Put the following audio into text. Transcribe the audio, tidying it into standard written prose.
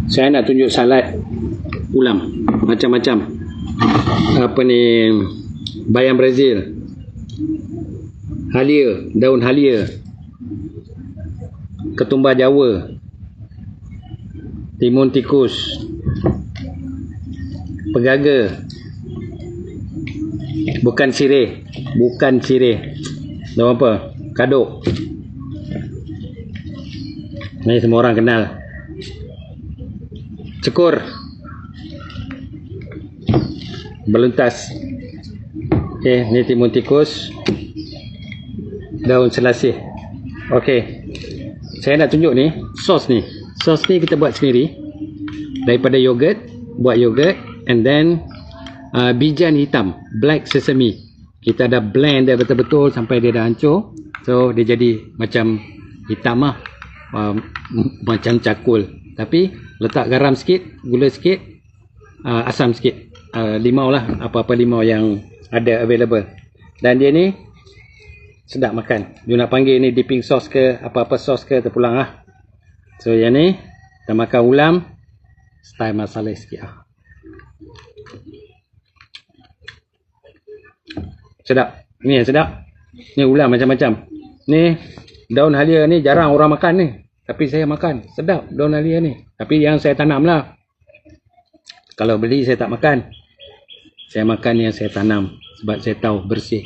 Saya nak tunjuk salad ulam macam-macam. Apa ni, bayam Brazil, halia, daun halia, ketumbar Jawa, timun tikus, pegaga, bukan sirih, daun apa, kaduk. Ni semua orang kenal. Cekur, beluntas. Okey, ni timun tikus, daun selasih. Okey, saya nak tunjuk ni sos ni. Sos ni kita buat sendiri daripada yogurt, buat yogurt, and then bijan hitam, black sesame. Kita dah blend dia betul-betul sampai dia dah hancur. So dia jadi macam hitam lah, macam cakul. Tapi letak garam sikit, gula sikit, asam sikit, limau lah, apa-apa limau yang ada available. Dan dia ni sedap makan. You nak panggil ni dipping sauce ke apa-apa sauce ke, terpulang lah. So yang ni kita makan ulam style masala sikit lah. Sedap. Ni yang sedap. Ni ulam macam-macam. Ni daun halia ni jarang orang makan ni, tapi saya makan. Sedap daun halia ni. Tapi yang saya tanam lah. Kalau beli saya tak makan. Saya makan yang saya tanam sebab saya tahu bersih.